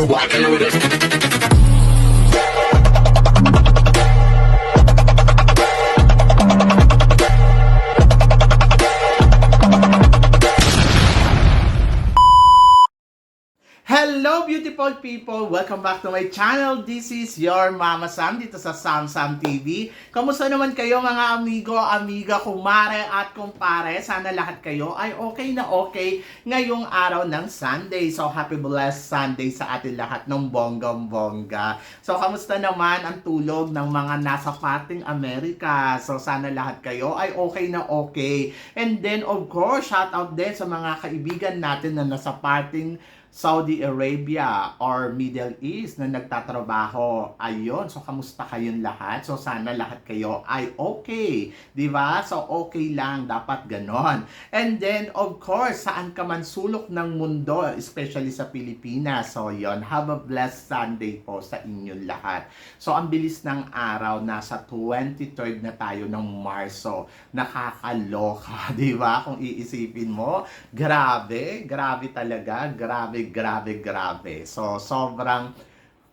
rockin' with it. Hello beautiful people! Welcome back to my channel. This is your Mama Sam dito sa Sam Sam TV. Kamusta naman kayo mga amigo, amiga, kumare at kumpare? Sana lahat kayo ay okay na okay ngayong araw ng Sunday. So happy blessed Sunday sa atin lahat ng bonggang-bongga. So kamusta naman ang tulog ng mga nasa parting Amerika? So sana lahat kayo ay okay na okay. And then of course, shout out din sa mga kaibigan natin na nasa parting Saudi Arabia or Middle East na nagtatrabaho. Ayun, so kamusta kayong lahat? So sana lahat kayo ay okay, di ba? So okay lang, dapat ganon. And then of course, saan ka man sulok ng mundo, especially sa Pilipinas. So yon, have a blessed Sunday po sa inyong lahat. So ang bilis ng araw, nasa 23rd na tayo ng Marso. Nakakaloka, di ba? Kung iisipin mo, grabe talaga, grabe. So, sobrang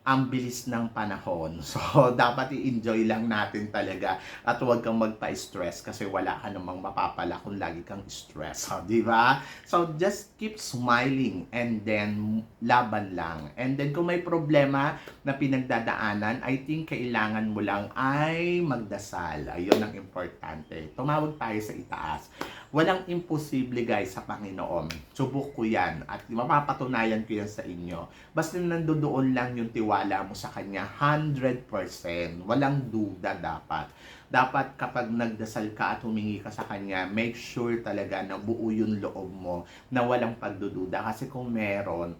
ang bilis ng panahon. So, dapat i-enjoy lang natin talaga at huwag kang magpa-stress kasi wala ka namang mapapala kung lagi kang stress. So, di ba? So, just keep smiling and then laban lang. And then, kung may problema na pinagdadaanan, I think kailangan mo lang ay magdasal. Ayun ang importante. Tumawag tayo sa itaas. Walang imposible guys sa Panginoon. Subok ko yan at mapapatunayan ko yan sa inyo. Basta nandoon lang yung tiwala mo sa Kanya, 100%. Walang duda dapat. Dapat kapag nagdasal ka at humingi ka sa Kanya, make sure talaga na buo yung loob mo na walang pagdududa. Kasi kung meron,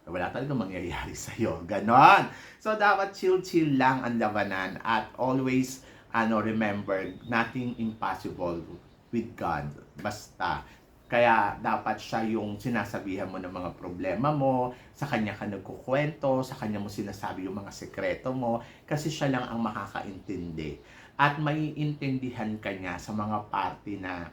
wala talaga mangyayari sa'yo. Ganon. So dapat chill lang ang labanan at always remember, nothing impossible with God. Basta. Kaya dapat siya yung sinasabihan mo ng mga problema mo, sa kanya ka nagkukwento, sa kanya mo sinasabi yung mga sekreto mo, kasi siya lang ang makakaintindi. At maiintindihan ka niya sa mga parte na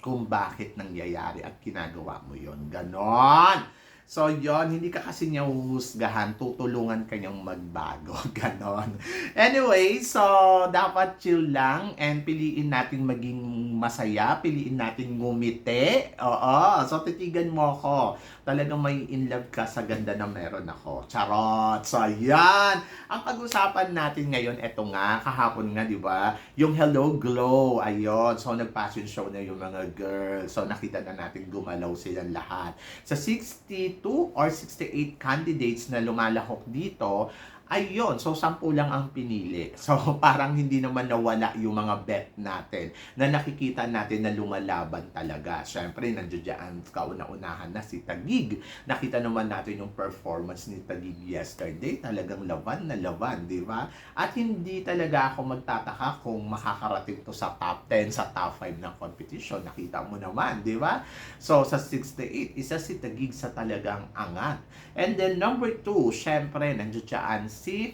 kung bakit nangyayari at ginagawa mo yon. Ganon! So, yon, hindi ka kasi niya huhusgahan, tutulungan ka niyang magbago. Ganon. Anyway, so, dapat chill lang and piliin natin maging masaya, piliin natin ngumiti. Oo, so titigan mo ako. Talagang may in love ka sa ganda na meron ako. Charot! So, yan! Ang pag-usapan natin ngayon, eto nga, kahapon nga, di ba? Yung Hello Glow, ayun. So, nag-fashion show na yung mga girls. So, nakita na natin gumalaw silang lahat. Sa 62 or 68 candidates na lumalahok dito, ayun, so 10 lang ang pinili. So parang hindi naman nawala yung mga bet natin na nakikita natin na lumalaban talaga. Siyempre, nandiyan kauna-unahan na si Taguig. Nakita naman natin yung performance ni Taguig yesterday. Talagang laban na laban, di ba? At hindi talaga ako magtataka kung makakarating to sa top 10, sa top 5 ng competition. Nakita mo naman, di ba? So sa 68, isa si Taguig sa talagang angat. And then number 2, syempre, nandiyan si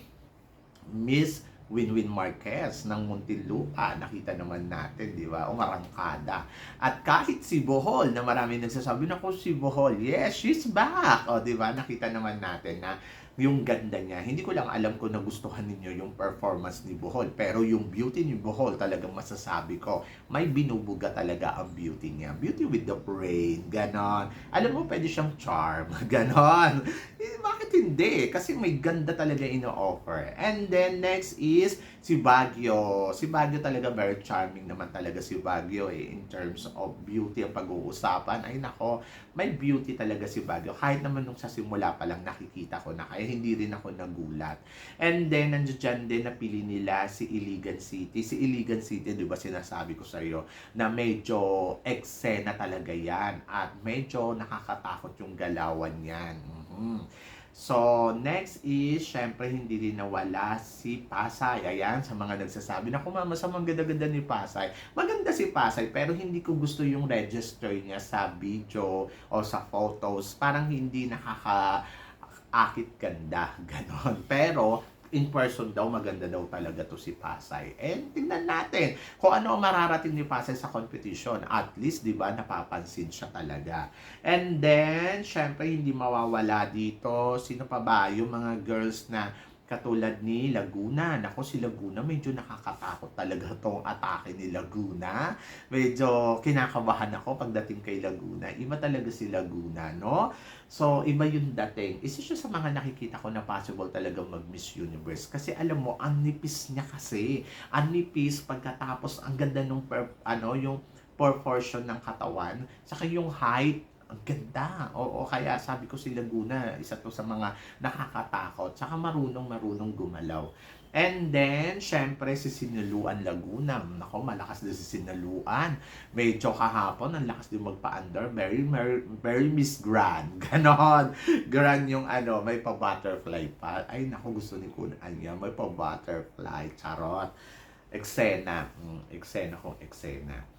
Miss Winwin Marquez ng Muntinlupa. Nakita naman natin, di ba? Umarangkada. At kahit si Bohol, na marami nagsasabi na si Bohol, yes, she's back. O, di ba? Nakita naman natin na yung ganda niya. Hindi ko lang alam kung nagustuhan ninyo yung performance ni Bohol. Pero yung beauty ni Bohol, talagang masasabi ko, may binubuga talaga ang beauty niya. Beauty with the brain. Ganon. Alam mo, pwede siyang charm. Ganon. Bakit hindi? Kasi may ganda talaga ino-offer. And then, next is si Baguio. Si Baguio talaga very charming naman talaga si Baguio in terms of beauty ang pag-uusapan. Ay nako, may beauty talaga si Baguio. Kahit naman nung sa simula pa lang nakikita ko na kaya hindi rin ako nagulat. And then, nandiyan din napili nila si Iligan City. Si Iligan City, di ba sinasabi ko sa iyo na medyo eksena talaga yan at medyo nakakatakot yung galawan yan. So, next is, syempre, hindi rin nawala si Pasay. Ayan, sa mga nagsasabi na kumama sa mga ganda-ganda ni Pasay. Maganda si Pasay, pero hindi ko gusto yung register niya sa video o sa photos. Parang hindi akit ganda, ganon. Pero, in person daw, maganda daw talaga to si Pasay. And tingnan natin kung ano ang mararating ni Pasay sa competition. At least, di ba, napapansin siya talaga. And then, syempre, hindi mawawala dito. Sino pa ba? Yung mga girls na katulad ni Laguna. Nako, si Laguna, medyo nakakatakot talaga tong atake ni Laguna. Medyo kinakabahan ako pagdating kay Laguna. Iba talaga si Laguna, no? So, iba yung dating. Isa siya sa mga nakikita ko na possible talaga mag-Miss Universe. Kasi alam mo, ang nipis niya kasi. Ang nipis pagkatapos, ang ganda nung, yung proportion ng katawan. Saka yung height, ang ganda. Oo, kaya sabi ko si Laguna, isa to sa mga nakakatakot. Saka marunong gumalaw. And then, syempre, si Sinuluan Laguna. Nako, malakas din si Sinuluan. Medyo kahapon, ang lakas din magpa-under. Very Miss Grand. Ganon. Grand yung may pa-butterfly pa. Ay, nako, gusto ni Kun Anya. May pa-butterfly. Charot. Eksena. Eksena kung eksena.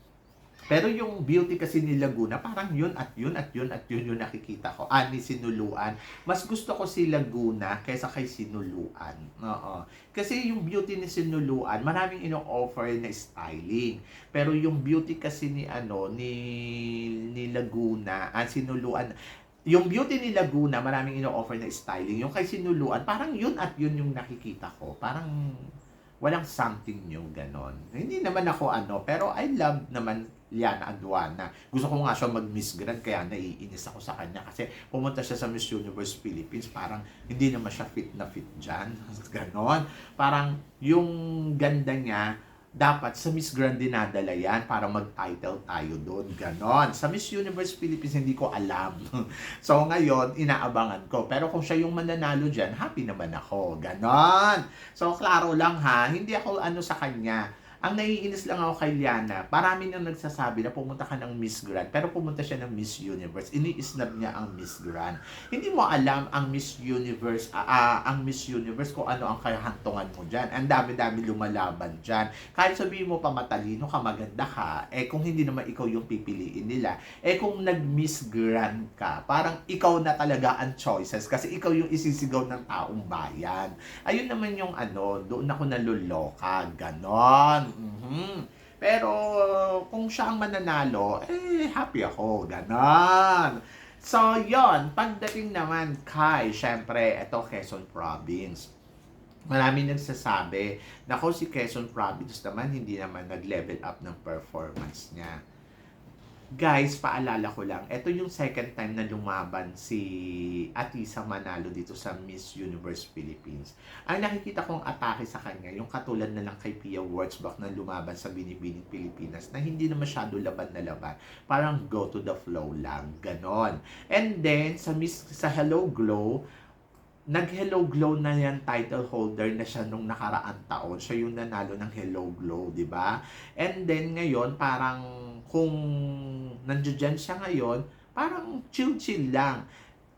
Pero yung beauty kasi ni Laguna, parang yun at yun yung nakikita ko. Ni Sinuluan. Mas gusto ko si Laguna kaysa kay Sinuluan. Oo. Kasi yung beauty ni Sinuluan, maraming ino-offer na styling. Pero yung beauty kasi ni ni Laguna, Sinuluan, yung beauty ni Laguna, maraming ino-offer na styling. Yung kay Sinuluan, parang yun at yun yung nakikita ko. Parang walang something new, ganon. Hindi naman ako pero I love naman Liana Aduana. Gusto ko nga siya mag-Miss Grand, kaya naiinis ako sa kanya kasi pumunta siya sa Miss Universe Philippines, parang hindi naman siya fit na fit dyan. Ganon. Parang yung ganda niya, dapat sa Miss Grand dinadala yan para mag-title tayo doon. Ganon. Sa Miss Universe Philippines, hindi ko alam. So, ngayon, inaabangan ko. Pero kung siya yung mananalo dyan, happy naman ako. Ganon. So, klaro lang ha. Hindi ako sa kanya. Ang naiinis lang ako kay Liana, marami nang nagsasabi na pumunta ka ng Miss Grand, pero pumunta siya ng Miss Universe. Ini-snub niya ang Miss Grand. Hindi mo alam ang Miss Universe, kung ano ang kahantungan mo dyan. Ang dami-dami lumalaban dyan. Kahit sabihin mo pa matalino ka, maganda ka, kung hindi naman ikaw yung pipiliin nila, kung nag-Miss Grand ka, parang ikaw na talaga ang choices kasi ikaw yung isisigaw ng taong bayan. Ayun naman yung doon ako naluloka. Ganon. Pero kung siya ang mananalo, happy ako. Ganon. So, yon. Pagdating naman kay, syempre, ito Quezon Province. Marami nagsasabi na kung si Quezon Province naman, hindi naman nag-level up ng performance niya. Guys, paalala ko lang, ito yung second time na lumaban si Atisa Manalo dito sa Miss Universe Philippines. Ang nakikita kong atake sa kanya, yung katulad na lang kay Pia Wurtzbach na lumaban sa Binibining Pilipinas na hindi na masyado laban na laban. Parang go to the flow lang, ganon. And then, sa Hello Glow, nag-Hello Glow na yan, title holder na siya nung nakaraang taon. Siya yung nanalo ng Hello Glow, di ba? And then ngayon, parang kung nandiyan siya ngayon, parang chill-chill lang.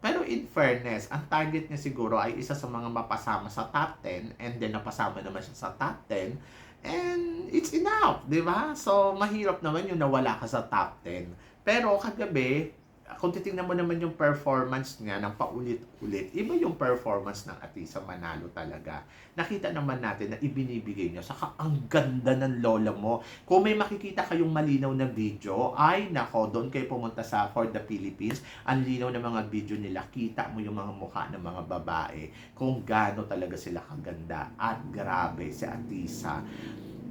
Pero in fairness, ang target niya siguro ay isa sa mga mapasama sa top 10 and then napasama naman siya sa top 10 and it's enough, di ba? So, mahirap naman yung nawala ka sa top 10. Pero kagabi, kung titingnan mo naman yung performance niya ng paulit-ulit, iba yung performance ng Atisa Manalo talaga. Nakita naman natin na ibinibigay niya. Saka ang ganda ng lola mo. Kung may makikita kayong malinaw na video, ay nako, doon kayo pumunta sa For the Philippines. Ang linaw ng mga video nila. Kita mo yung mga mukha ng mga babae. Kung gaano talaga sila kaganda. At grabe si Atisa.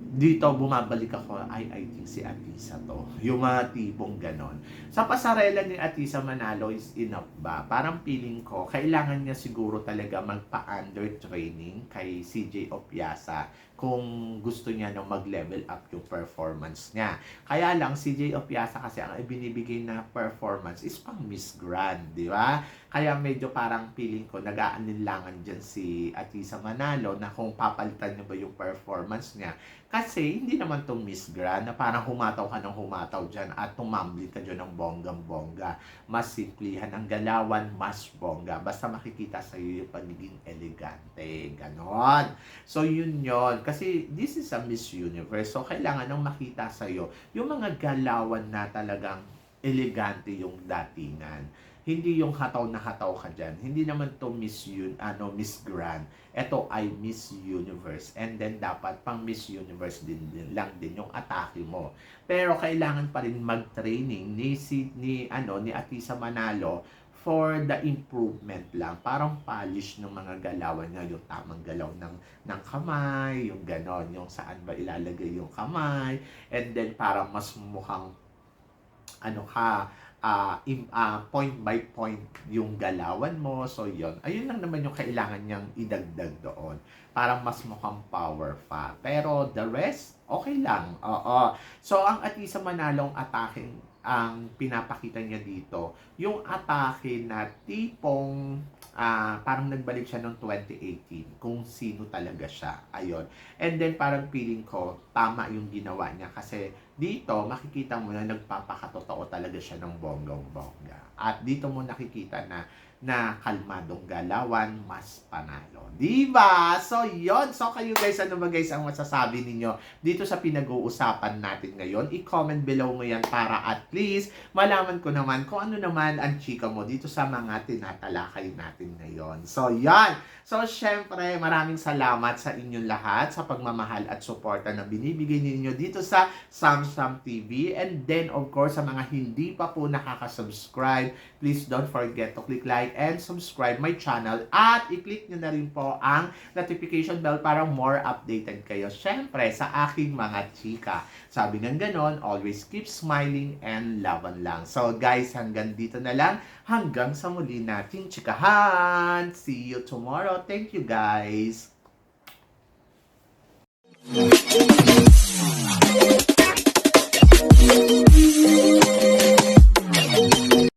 Dito bumabalik ako, I think si Atisa to. Yung mga tipong ganon. Sa pasarela ni Atisa Manalo is enough ba? Parang feeling ko, kailangan niya siguro talaga magpa-under training kay CJ Opiasa kung gusto niya na mag-level up yung performance niya. Kaya lang, CJ Opiasa kasi ang ibinibigay na performance is pang Miss Grand, di ba? Kaya medyo parang feeling ko, nag-aanilangan dyan si Atisa Manalo na kung papalitan niya ba yung performance niya. Kasi hindi naman to Miss Grand na parang humataw ka ng humataw dyan at tumambling ka dyan ng bonggang-bongga. Mas simplihan ang galawan, mas bongga. Basta makikita sa iyo yung pagiging elegante. Ganon. So yun yon. Kasi this is a Miss Universe. So kailangan nang makita sa iyo yung mga galawan na talagang elegante yung datingan. hindi yung hataw na hataw ka dyan. Hindi naman to Miss Grand. Ito ay Miss Universe. And then dapat pang Miss Universe lang din yung atake mo. Pero kailangan pa rin mag-training ni Atisa Manalo for the improvement lang. Parang polish ng mga galawan niya, yung tamang galaw ng kamay, yung ganon, yung saan ba ilalagay yung kamay, and then parang mas mukhang point by point yung galawan mo. So, ayun lang naman yung kailangan niyang idagdag doon. Parang mas mukhang power pa. Pero the rest, okay lang. Oo. So, ang Atisa Manalong atake, ang pinapakita niya dito, yung atake na tipong parang nagbalik siya noong 2018 kung sino talaga siya. Ayun. And then parang feeling ko tama yung ginawa niya kasi dito makikita mo na nagpapakatotoo talaga siya ng bonggang-bongga. At dito mo nakikita na kalmadong galawan, mas panalo. Diba? So, So, kayo guys, ano ba guys ang masasabi ninyo dito sa pinag-uusapan natin ngayon? I-comment below mo yan para at least malaman ko naman kung ano naman ang chika mo dito sa mga tinatalakay natin ngayon. So, So, syempre, maraming salamat sa inyong lahat sa pagmamahal at suporta na binibigay ninyo dito sa Samsam TV. And then, of course, sa mga hindi pa po nakaka-subscribe, please don't forget to click like and subscribe my channel. At i-click nyo na rin po ang notification bell para more updated kayo. Syempre, sa aking mga chika. Sabi ng ganon, always keep smiling and laban lang. So, guys, hanggang dito na lang. Hanggang sa muli nating chikahan. See you tomorrow. Thank you, guys.